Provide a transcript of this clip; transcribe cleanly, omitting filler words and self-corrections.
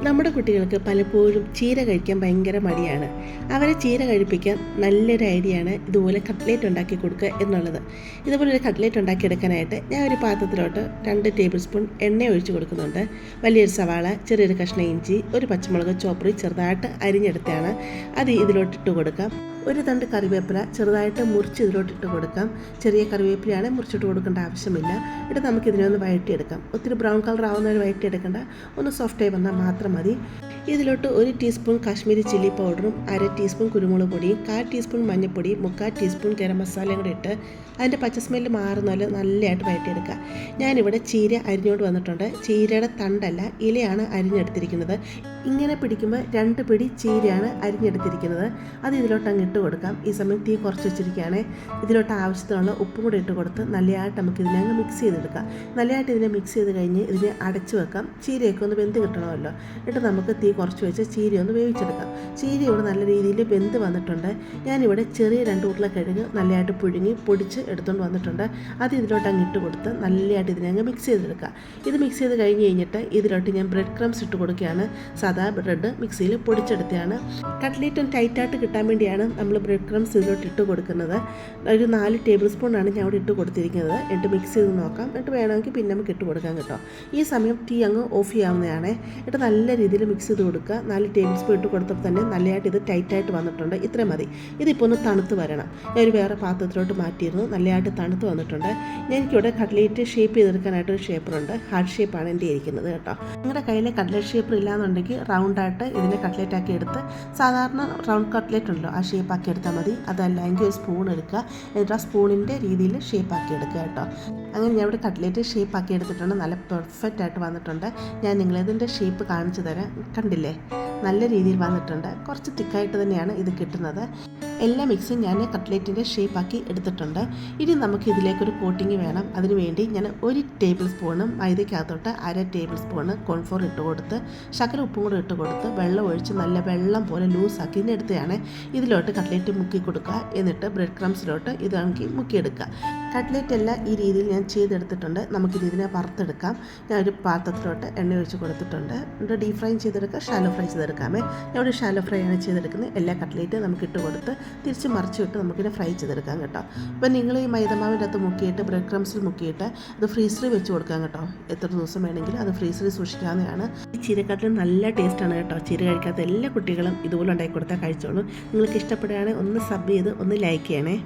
നമ്മുടെ കുട്ടികൾക്ക് പലപ്പോഴും ചീര കഴിക്കാൻ ഭയങ്കര മടിയാണ്. അവരെ ചീര കഴിപ്പിക്കാൻ നല്ലൊരു ഐഡിയ ആണ് ഇതുപോലെ കട്ട്ലേറ്റ് ഉണ്ടാക്കി കൊടുക്കുക എന്നുള്ളത്. ഇതുപോലൊരു കട്ട്ലേറ്റ് ഉണ്ടാക്കിയെടുക്കാനായിട്ട് ഞാൻ ഒരു പാത്രത്തിലോട്ട് 2 ടേബിൾ സ്പൂൺ എണ്ണ ഒഴിച്ച് കൊടുക്കുന്നുണ്ട്. വലിയൊരു സവാള, ചെറിയൊരു കഷ്ണം ഇഞ്ചി, ഒരു പച്ചമുളക് ചോപ്പറി ചെറുതായിട്ട് അരിഞ്ഞെടുത്താണ് അത് ഇതിലോട്ടിട്ട് കൊടുക്കാം. ഒരു തണ്ട് കറിവേപ്പില ചെറുതായിട്ട് മുറിച്ച് ഇതിലോട്ടിട്ട് കൊടുക്കാം. ചെറിയ കറിവേപ്പിലയാണ് മുറിച്ചിട്ട് കൊടുക്കേണ്ട ആവശ്യമില്ല. എന്നിട്ട് നമുക്കിതിനെ ഒന്ന് വഴറ്റിയെടുക്കാം. ഒത്തിരി ബ്രൗൺ കളർ ആവുന്നവരെ വഴറ്റിയെടുക്കേണ്ട, ഒന്ന് സോഫ്റ്റായി വന്നാൽ മാത്രം മതി. ഇതിലോട്ട് 1 ടീസ്പൂൺ കാശ്മീരി ചില്ലി പൗഡറും 1/2 ടീസ്പൂൺ കുരുമുളക് പൊടിയും 1/4 ടീസ്പൂൺ മഞ്ഞൾപ്പൊടിയും 3/4 ടീസ്പൂൺ ഗരം മസാലയും കൂടെ ഇട്ട് അതിൻ്റെ പച്ച സ്മെല്ല് മാറുന്നപോലെ നല്ലതായിട്ട് വഴറ്റിയെടുക്കുക. ഞാനിവിടെ ചീര അരിഞ്ഞുകൊണ്ട് വന്നിട്ടുണ്ട്. ചീരയുടെ തണ്ടല്ല, ഇലയാണ് അരിഞ്ഞെടുത്തിരിക്കുന്നത്. ഇങ്ങനെ പിടിക്കുമ്പോൾ 2 പിടി ചീരയാണ് അരിഞ്ഞെടുത്തിരിക്കുന്നത്. അത് ഇതിലോട്ട് അങ്ങ് ഇട്ട് കൊടുക്കാം. ഈ സമയം തീ കുറച്ച് വെച്ചിരിക്കുകയാണ്. ഇതിലോട്ട് ആവശ്യത്തിനുള്ള ഉപ്പും കൂടെ ഇട്ട് കൊടുത്ത് നല്ലതായിട്ട് നമുക്ക് ഇതിനെ അങ്ങ് മിക്സ് ചെയ്തെടുക്കാം. നല്ലതായിട്ട് ഇതിനെ മിക്സ് ചെയ്ത് കഴിഞ്ഞ് ഇതിനെ അടച്ചു വെക്കാം. ചീരയൊക്കെ ഒന്ന് വെന്ത് കിട്ടണമല്ലോ. എന്നിട്ട് നമുക്ക് തീ കുറച്ച് വെച്ച് ചീര ഒന്ന് വേവിച്ചെടുക്കാം. ചീര ഇവിടെ നല്ല രീതിയിൽ വെന്ത് വന്നിട്ടുണ്ട്. ഞാനിവിടെ ചെറിയ 2 ഉരുളക്കിഴങ്ങ് നല്ലതായിട്ട് പുഴുങ്ങി പൊടിച്ച് എടുത്തുകൊണ്ട് വന്നിട്ടുണ്ട്. അത് ഇതിലോട്ട് അങ്ങ് ഇട്ട് കൊടുത്ത് നല്ലതായിട്ട് ഇതിനെ അങ്ങ് മിക്സ് ചെയ്തെടുക്കുക. ഇത് മിക്സ് ചെയ്ത് കഴിഞ്ഞ് ഇതിലോട്ട് ഞാൻ ബ്രെഡ് ക്രംസ് ഇട്ട് കൊടുക്കുകയാണ്. സാധാ ബ്രെഡ് മിക്സിയിൽ പൊടിച്ചെടുത്തതാണ്. കട്ട്ലേറ്റും ടൈറ്റായിട്ട് കിട്ടാൻ വേണ്ടിയാണ് നമ്മൾ ബ്രെഡ് ക്രംസ് ഇതിലോട്ട് ഇട്ട് കൊടുക്കുന്നത്. ഒരു 4 ടേബിൾ സ്പൂണാണ് ഞാൻ അവിടെ ഇട്ട് കൊടുത്തിരിക്കുന്നത്. എന്നിട്ട് മിക്സ് ചെയ്ത് നോക്കാം. എന്നിട്ട് വേണമെങ്കിൽ പിന്നെ നമുക്ക് ഇട്ട് കൊടുക്കാം കേട്ടോ. ഈ സമയം തീ അങ്ങ് ഓഫ് ചെയ്യാവുന്നതാണ്. എന്നിട്ട് നല്ല രീതിയിൽ മിക്സ് ചെയ്ത് കൊടുക്കുക. 4 ടേബിൾ സ്പൂൺ ഇട്ട് കൊടുത്തപ്പോൾ തന്നെ നല്ലതായിട്ട് ഇത് ടൈറ്റായിട്ട് വന്നിട്ടുണ്ട്. ഇത്രയും മതി. ഇതിപ്പോൾ ഒന്ന് തണുത്ത് വരണം. ഞാനൊരു വേറെ പാത്രത്തിലോട്ട് മാറ്റിയിരുന്നു. നല്ലതായിട്ട് തണുത്ത് വന്നിട്ടുണ്ട്. എനിക്കിവിടെ കട്ട്ലേറ്റ് ഷേപ്പ് ചെയ്തെടുക്കാനായിട്ടൊരു ഷേപ്പറുണ്ട്. ഹാർട്ട് ഷേപ്പാണ് എൻ്റെ ഇരിക്കുന്നത് കേട്ടോ. നിങ്ങളുടെ കയ്യിൽ കട്ട്ലേറ്റ് ഷേപ്പർ ഇല്ലാന്നുണ്ടെങ്കിൽ റൗണ്ടായിട്ട് ഇതിനെ കട്ട്ലേറ്റ് ആക്കി എടുത്ത് സാധാരണ റൗണ്ട് കട്ട്ലേറ്റ് ഉണ്ടല്ലോ, ആ ഷേപ്പ് ആക്കി എടുത്താൽ മതി. അതല്ലെങ്കിൽ ഒരു സ്പൂൺ എടുക്കുക. എന്നിട്ട് ആ സ്പൂണിൻ്റെ രീതിയിൽ ഷേപ്പ് ആക്കി എടുക്കുക കേട്ടോ. അങ്ങനെ ഞാൻ ഇവിടെ കട്ട്ലേറ്റ് ഷേപ്പ് ആക്കി എടുത്തിട്ടുണ്ട്. നല്ല പെർഫെക്റ്റ് ആയിട്ട് വന്നിട്ടുണ്ട്. ഞാൻ നിങ്ങളിതിൻ്റെ ഷേപ്പ് കാണിച്ചു തരാം. കണ്ടില്ലേ, നല്ല രീതിയിൽ വന്നിട്ടുണ്ട്. കുറച്ച് തിക്കായിട്ട് തന്നെയാണ് ഇത് കിട്ടുന്നത്. എല്ലാ മിക്സും ഞാൻ കട്ട്ലേറ്റിൻ്റെ ഷേപ്പാക്കി എടുത്തിട്ടുണ്ട്. ഇനി നമുക്ക് ഇതിലേക്കൊരു കോട്ടിങ് വേണം. അതിനുവേണ്ടി ഞാൻ 1 ടേബിൾ സ്പൂണും മൈദയ്ക്കകത്തോട്ട് 1/2 ടേബിൾ സ്പൂണ് കോൺഫ്ലോർ ഇട്ട് കൊടുത്ത് ശകലം ഉപ്പും കൂടെ ഇട്ട് കൊടുത്ത് വെള്ളം ഒഴിച്ച് നല്ല വെള്ളം പോലെ ലൂസാക്കി എടുത്തതാണ്. ഇതിലോട്ട് കട്ട്ലേറ്റ് മുക്കി കൊടുക്കുക. എന്നിട്ട് ബ്രെഡ് ക്രംസിലോട്ട് ഇതാക്കി മുക്കിയെടുക്കുക. കട്ട്ലേറ്റ് എല്ലാം ഈ രീതിയിൽ ഞാൻ ചെയ്തെടുത്തിട്ടുണ്ട്. നമുക്കിതിനെ വറുത്തെടുക്കാം. ഞാൻ ഒരു പാത്രത്തിലോട്ട് എണ്ണ ഒഴിച്ച് കൊടുത്തിട്ടുണ്ട്. എന്നിട്ട് ഡീപ് ഫ്രൈ ചെയ്തെടുക്കുക, ഷാലോ ഫ്രൈ ചെയ്തെടുക്കാമേ. ഞാൻ ഒരു ഷാലോ ഫ്രൈ ആണ് ചെയ്തെടുക്കുന്നത്. എല്ലാ കട്ട്ലേറ്റ് നമുക്ക് ഇട്ട് കൊടുത്ത് തിരിച്ച് മറിച്ച് വിട്ട് നമുക്കിനെ ഫ്രൈ ചെയ്തെടുക്കാം കേട്ടോ. ഇപ്പം നിങ്ങൾ ഈ മൈദമാവിൻ്റെ അകത്ത് മുക്കിയിട്ട് ബ്രെഡ് ക്രംസിൽ മുക്കിയിട്ട് അത് ഫ്രീസറിൽ വെച്ച് കൊടുക്കാം കേട്ടോ. എത്ര ദിവസം വേണമെങ്കിലും അത് ഫ്രീസറിൽ സൂക്ഷിക്കാവുന്നതാണ്. ഈ ചീരക്കട്ടിൽ നല്ല ടേസ്റ്റാണ് കേട്ടോ. ചീര കഴിക്കാത്ത എല്ലാ കുട്ടികളും ഇതുപോലെ ഉണ്ടാക്കി കൊടുത്താൽ കഴിച്ചോളൂ. നിങ്ങൾക്ക് ഇഷ്ടപ്പെടുകയാണെങ്കിൽ ഒന്ന് സബ് ചെയ്ത് ഒന്ന് ലൈക്ക് ചെയ്യണേ.